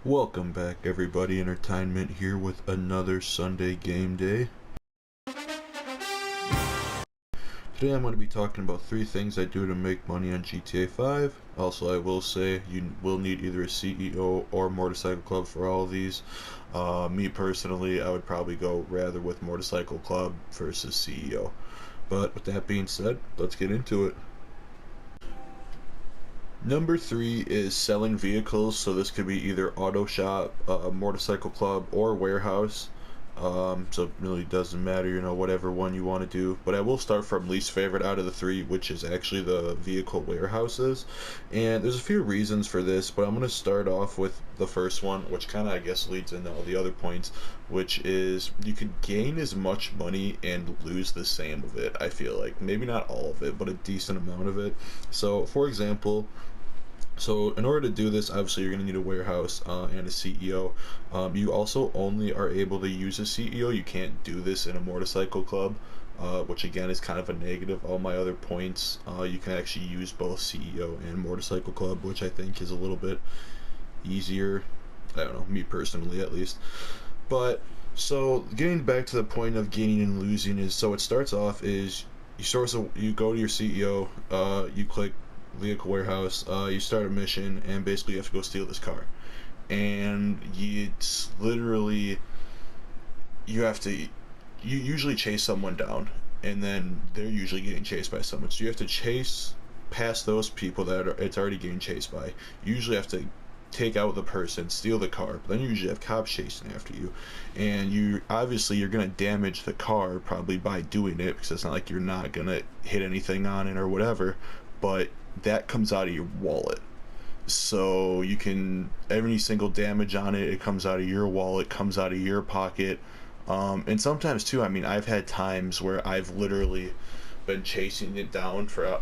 Welcome back, everybody. Entertainment here with another Sunday game day. Today I'm going to be talking about 3 things I do to make money on GTA 5. Also, I will say you will need either a CEO or Motorcycle Club for all of these. Me personally, I would probably go rather with Motorcycle Club versus CEO. But with that being said, let's get into it. Number 3 is selling vehicles, so this could be either auto shop, motorcycle club, or warehouse. So it really doesn't matter, whatever one you want to do. But I will start from least favorite out of the 3, which is actually the vehicle warehouses. And there's a few reasons for this, but I'm going to start off with the first one, which kind of, I guess, leads into all the other points, which is you could gain as much money and lose the same of it, I feel like. Maybe not all of it, but a decent amount of it. So, for example, in order to do this, obviously you're going to need a warehouse and a CEO. You also only are able to use a CEO. You can't do this in a motorcycle club, which again is kind of a negative. All my other points, you can actually use both CEO and motorcycle club, which I think is a little bit easier. I don't know, me personally at least. But so getting back to the point of gaining and losing is, so it starts off is you go to your CEO, you click vehicle warehouse, you start a mission, and basically you have to go steal this car. And it's literally, you have to, you usually chase someone down, and then they're usually getting chased by someone. So you have to chase past those people it's already getting chased by. You usually have to take out the person, steal the car, but then you usually have cops chasing after you, and you're gonna damage the car probably by doing it, because it's not like you're not gonna hit anything on it or whatever, but that comes out of your wallet. So you can, every single damage on it, it comes out of your wallet, comes out of your pocket. And sometimes too, I mean, I've had times where I've literally been chasing it down for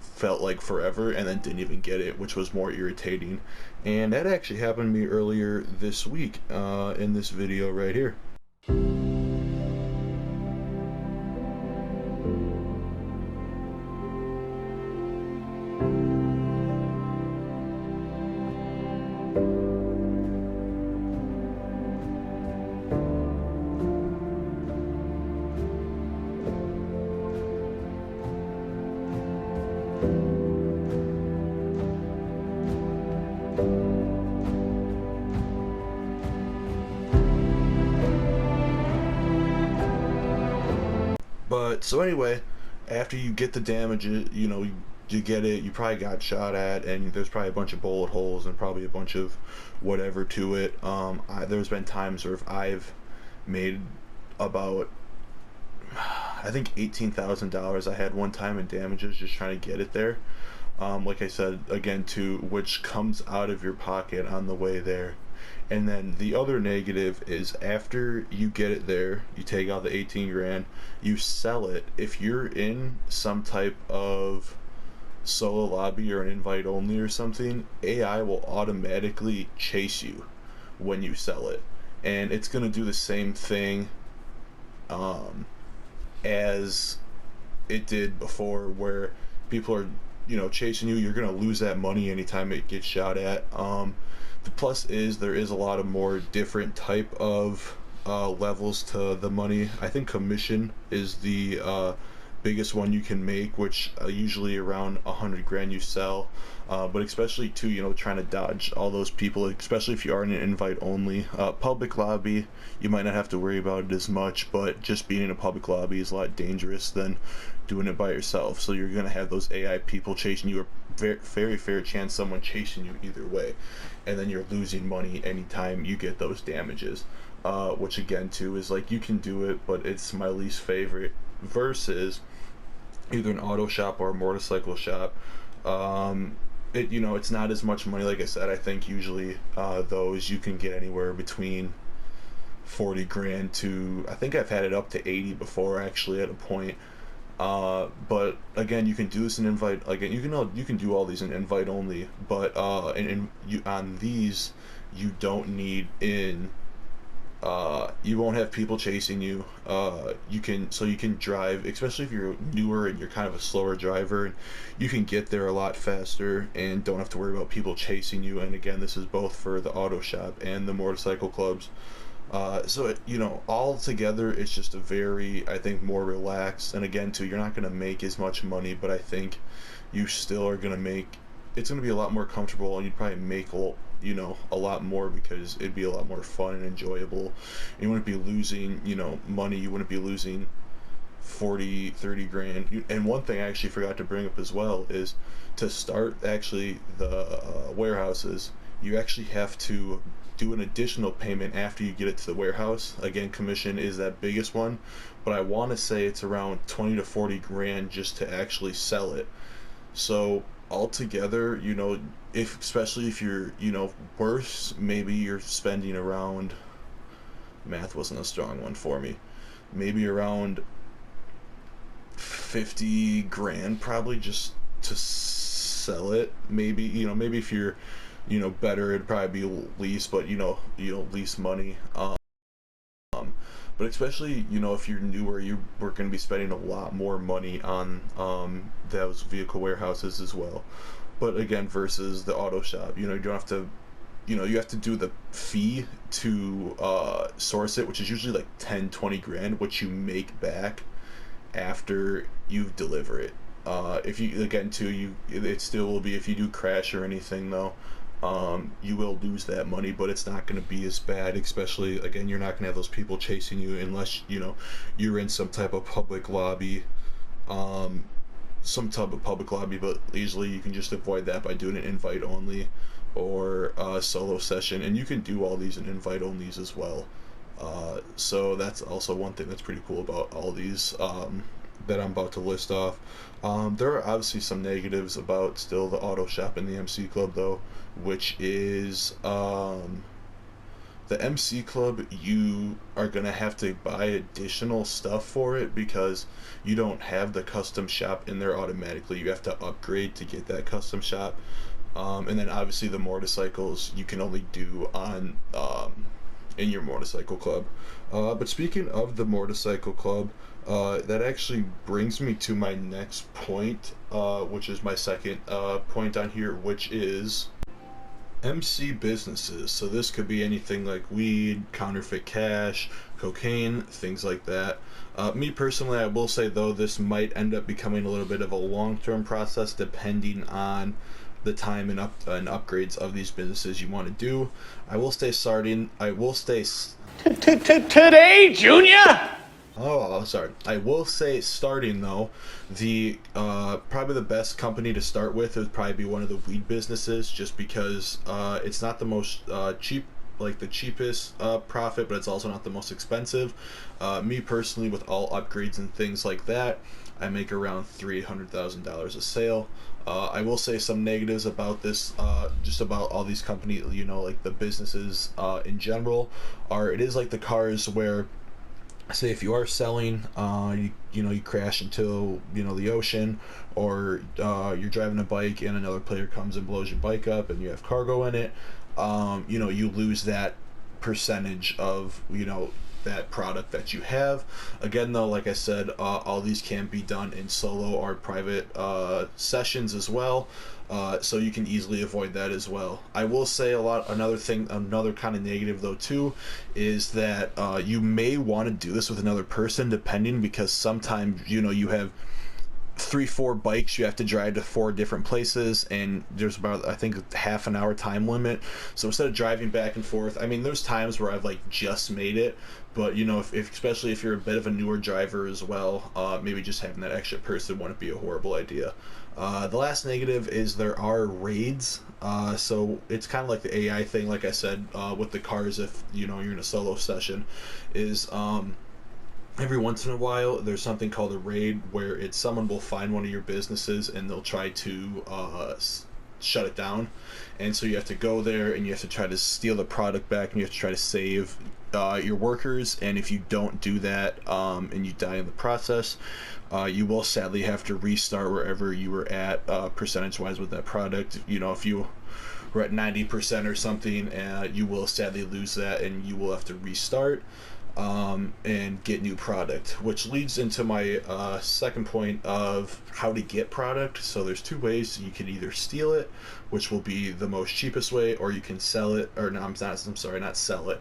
felt like forever, and then didn't even get it, which was more irritating. And that actually happened to me earlier this week, in this video right here. But so anyway, after you get the damage, you get it, you probably got shot at, and there's probably a bunch of bullet holes and probably a bunch of whatever to it. There's been times where if I've made about, I think $18,000 I had one time in damages just trying to get it there. Like I said again, too, which comes out of your pocket on the way there. And then the other negative is after you get it there, you take out the 18 grand, you sell it. If you're in some type of solo lobby or an invite only or something, AI will automatically chase you when you sell it. And it's going to do the same thing as it did before, where people are, chasing you. You're going to lose that money anytime it gets shot at. The plus is there is a lot of more different type of levels to the money. I think commission is the biggest one you can make, which usually around 100 grand you sell. But especially too, trying to dodge all those people, especially if you are in an invite only. Public lobby, you might not have to worry about it as much, but just being in a public lobby is a lot dangerous than doing it by yourself. So you're gonna have those AI people chasing you, or very fair chance someone chasing you either way, and then you're losing money anytime you get those damages. Which again too is like, you can do it, but it's my least favorite versus either an auto shop or a motorcycle shop. It's not as much money. Like I said, I think usually those you can get anywhere between 40 grand to, I think I've had it up to 80 before actually at a point. But again, you can do this in invite. Again, you can do all these in invite only, but on these you don't need in You won't have people chasing you. You can drive, especially if you're newer and you're kind of a slower driver, and you can get there a lot faster and don't have to worry about people chasing you. And again, this is both for the auto shop and the motorcycle clubs. All together, it's just a very, I think, more relaxed. And again, too, you're not going to make as much money, but I think you still are going to make, it's going to be a lot more comfortable, and you'd probably make a lot more because it'd be a lot more fun and enjoyable. You wouldn't be losing, money. You wouldn't be losing 40, 30 grand. And one thing I actually forgot to bring up as well is to start actually the warehouses, you actually have to do an additional payment after you get it to the warehouse. Again, commission is that biggest one, but I want to say it's around 20 to 40 grand just to actually sell it. So altogether, if especially if you're, worse, maybe you're spending around, math wasn't a strong one for me, maybe around 50 grand probably just to sell it. Maybe if you're, better, it'd probably be lease, but lease money. But especially, if you're newer, you are going to be spending a lot more money on those vehicle warehouses as well. But again, versus the auto shop, you don't have to, you have to do the fee to source it, which is usually like 10, 20 grand, which you make back after you deliver it. If you, again, too, it still will be, if you do crash or anything though, you will lose that money, but it's not going to be as bad. Especially, again, you're not going to have those people chasing you unless you're in some type of public lobby, but easily you can just avoid that by doing an invite only or a solo session, and you can do all these in invite onlys as well. So that's also one thing that's pretty cool about all these that I'm about to list off. There are obviously some negatives about still the auto shop and the MC Club though, which is the MC Club, you are gonna have to buy additional stuff for it because you don't have the custom shop in there automatically. You have to upgrade to get that custom shop. And then obviously the motorcycles you can only do on in your motorcycle club. But speaking of the motorcycle club, that actually brings me to my next point, which is my second point on here, which is MC businesses. So this could be anything like weed, counterfeit cash, cocaine, things like that. Me personally, I will say though, this might end up becoming a little bit of a long-term process depending on the time and upgrades of these businesses you want to do. I will stay starting. I will stay. Today, Junior. Oh, sorry. I will say starting though, the probably the best company to start with would probably be one of the weed businesses, just because it's not the most cheap, like the cheapest profit, but it's also not the most expensive. Me personally, with all upgrades and things like that, I make around $300,000 a sale. I will say some negatives about this, just about all these companies, like the businesses in general, it is like the cars where, say if you are selling, you crash into the ocean, or you're driving a bike and another player comes and blows your bike up and you have cargo in it, you lose that percentage of that product that you have. Again though, like I said, all these can be done in solo or private sessions as well, so you can easily avoid that as well. I will say another kind of negative though too, is that you may want to do this with another person, depending, because sometimes you have 3-4 bikes you have to drive to 4 different places, and there's about, I think, half an hour time limit. So instead of driving back and forth, I mean, there's times where I've just made it, but if especially if you're a bit of a newer driver as well, maybe just having that extra person wouldn't be a horrible idea. The last negative is there are raids, so it's kind of like the AI thing, like I said, with the cars. If you're in a solo session, is every once in a while there's something called a raid, where someone will find one of your businesses and they'll try to shut it down, and so you have to go there and you have to try to steal the product back, and you have to try to save your workers. And if you don't do that, and you die in the process, you will sadly have to restart wherever you were at, percentage wise with that product. If you we're at 90% or something, and you will sadly lose that, and you will have to restart and get new product, which leads into my second point of how to get product. So there's two ways. You can either steal it, which will be the most cheapest way, or you can sell it, or no, I'm sorry, not sell it.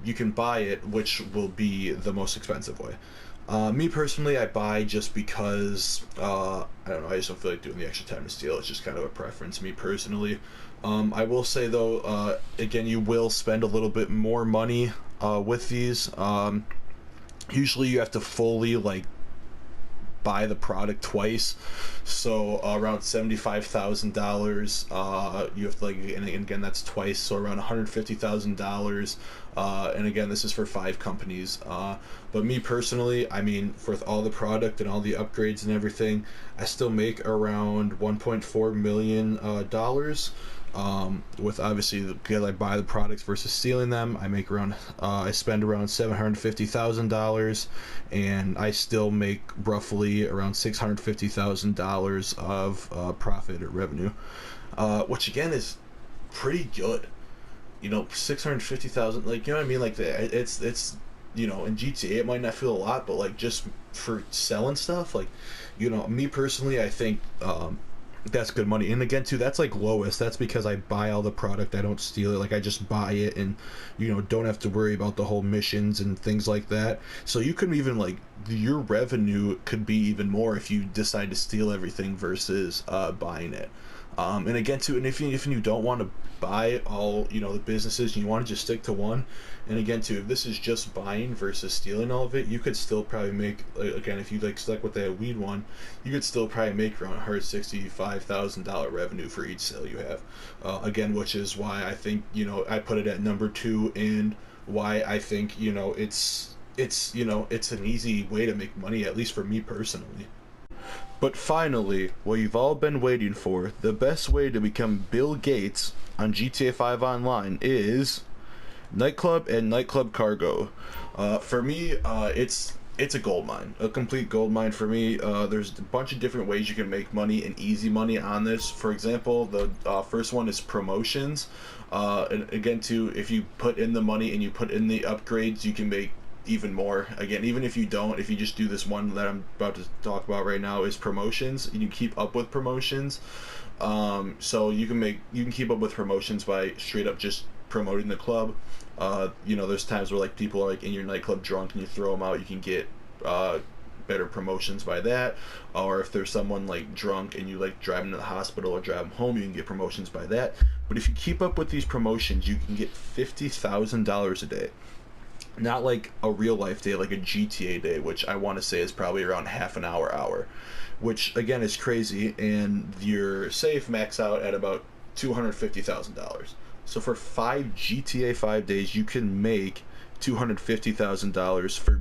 You can buy it, which will be the most expensive way. Me personally, I buy just because I don't know. I just don't feel like doing the extra time to steal. It's just kind of a preference, me personally. I will say though, again, you will spend a little bit more money with these. Usually, you have to fully like buy the product twice, so around $75,000. You have to like, and again that's twice, so around $150,000. And again, this is for 5 companies. But me personally, I mean, for all the product and all the upgrades and everything, I still make around $1.4 million dollars. With obviously because I buy the products versus stealing them, I make around I spend around $750,000, and I still make roughly around $650,000 of profit or revenue, which again is pretty good. You know, 650,000, like, you know what I mean? Like, it's you know, in GTA it might not feel a lot, but like just for selling stuff, like, you know, me personally, I think that's good money. And again too, that's like lowest. That's because I buy all the product, I don't steal it. Like, I just buy it, and you know, don't have to worry about the whole missions and things like that. So you can even like, your revenue could be even more if you decide to steal everything versus buying it. And again too, and if you don't want to buy all, you know, the businesses, and you want to just stick to one, and again too, if this is just buying versus stealing all of it, you could still probably make, again, if you like stuck with that weed one, you could still probably make around $165,000 revenue for each sale you have. Again, which is why I think, you know, I put it at number 2, and why I think, you know, it's you know, it's an easy way to make money, at least for me personally. But finally, what you've all been waiting for, the best way to become Bill Gates on GTA 5 Online is Nightclub and Nightclub Cargo. For me, it's a gold mine, a complete gold mine for me. There's a bunch of different ways you can make money and easy money on this. For example, the first one is promotions. And again, too, if you put in the money and you put in the upgrades, you can make even more. Again, even if you don't, if you just do this one that I'm about to talk about right now, is promotions, and you keep up with promotions. So you can keep up with promotions by straight up just promoting the club. You know, there's times where like people are like in your nightclub drunk and you throw them out, you can get better promotions by that. Or if there's someone like drunk and you like drive them to the hospital or drive them home, you can get promotions by that. But if you keep up with these promotions, you can get $50,000 a day. Not like a real life day, like a GTA day, which I want to say is probably around half an hour, which again is crazy. And your safe max out at about $250,000. So for 5 GTA 5 days, you can make $250,000 for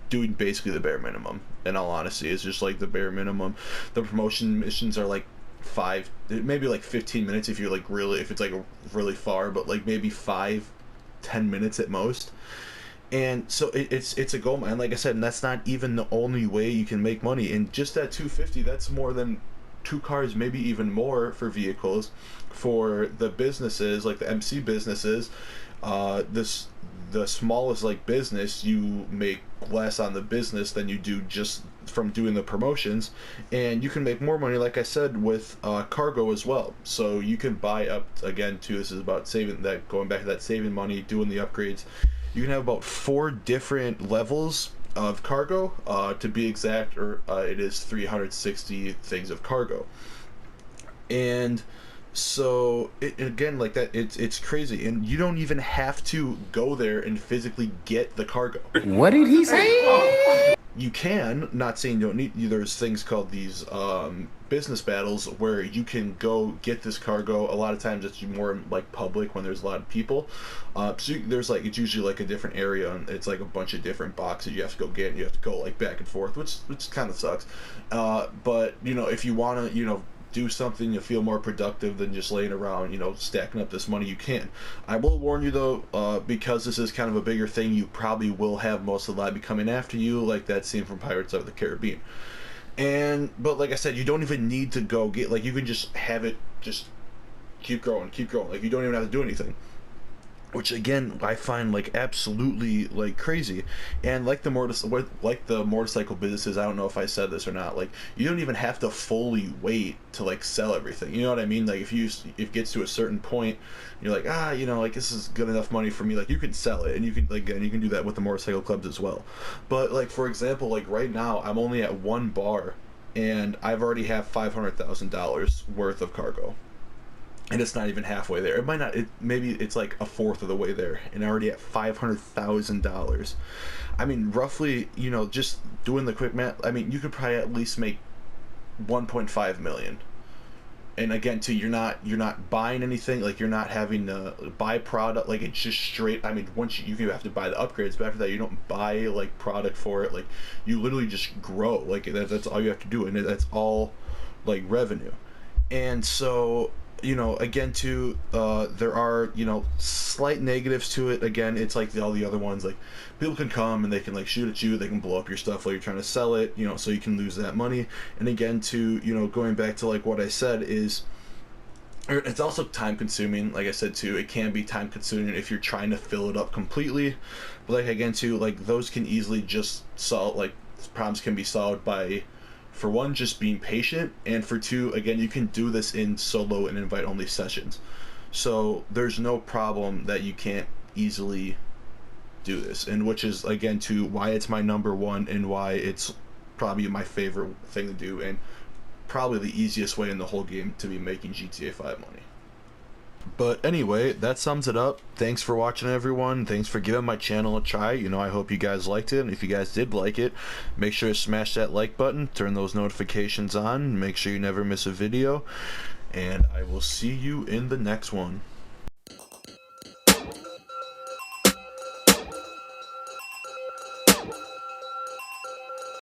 doing basically the bare minimum. In all honesty, it's just like the bare minimum. The promotion missions are like 5, maybe like 15 minutes if you're like really, if it's like really far, but like maybe 5-10 minutes at most. And so it's a gold mine, like I said, and that's not even the only way you can make money. And just that 250, that's more than 2 cars, maybe even more for vehicles. For the businesses, like the MC businesses, the smallest like business, you make less on the business than you do just from doing the promotions, and you can make more money, like I said, with cargo as well. So you can buy up, again too, this is about saving that, going back to that saving money, doing the upgrades. You can have about 4 different levels of cargo, to be exact, or it is 360 things of cargo. And so again, like that, it's crazy, and you don't even have to go there and physically get the cargo. What did he say? You can, not saying you don't need, there's things called these business battles where you can go get this cargo. A lot of times it's more like public when there's a lot of people. So there's like, it's usually like a different area, and it's like a bunch of different boxes you have to go get, and you have to go like back and forth, which kind of sucks. But you know, if you want to, you know, do something to feel more productive than just laying around, you know, stacking up this money, you can. I will warn you though, because this is kind of a bigger thing, you probably will have most of the lobby coming after you, like that scene from Pirates of the Caribbean. But like I said, you don't even need to go get, like, you can just have it just keep growing, like you don't even have to do anything, which again I find like absolutely like crazy. And like the motorcycle businesses, I don't know if I said this or not, like you don't even have to fully wait to like sell everything, you know what I mean? Like if it gets to a certain point, you're like, you know, like this is good enough money for me, like you can sell it, and you can like, and you can do that with the motorcycle clubs as well. But like for example, like right now I'm only at one bar and I've already have $500,000 worth of cargo, and it's not even halfway there. It might not. Maybe it's like a fourth of the way there, and already at $500,000. I mean, roughly, you know, just doing the quick math. I mean, you could probably at least make 1.5 million. And again, too, you're not buying anything. Like you're not having to buy product. Like it's just straight. I mean, once you can have to buy the upgrades, but after that, you don't buy like product for it. Like you literally just grow. Like that's all you have to do, and that's all like revenue. And so, you know, again too, there are, you know, slight negatives to it. Again, it's like all the other ones, like people can come and they can like shoot at you, they can blow up your stuff while you're trying to sell it, you know, so you can lose that money. And again too, you know, going back to like what I said is, it's also time consuming. Like I said too, it can be time consuming if you're trying to fill it up completely. But like again too, like those can easily just solve, like problems can be solved by, for one, just being patient, and for two, again, you can do this in solo and invite only sessions. So there's no problem that you can't easily do this, and which is again to why it's my number one and why it's probably my favorite thing to do, and probably the easiest way in the whole game to be making GTA 5 money. But anyway, that sums it up. Thanks for watching, everyone. Thanks for giving my channel a try. You know, I hope you guys liked it. And if you guys did like it, make sure to smash that like button, turn those notifications on, make sure you never miss a video, and I will see you in the next one.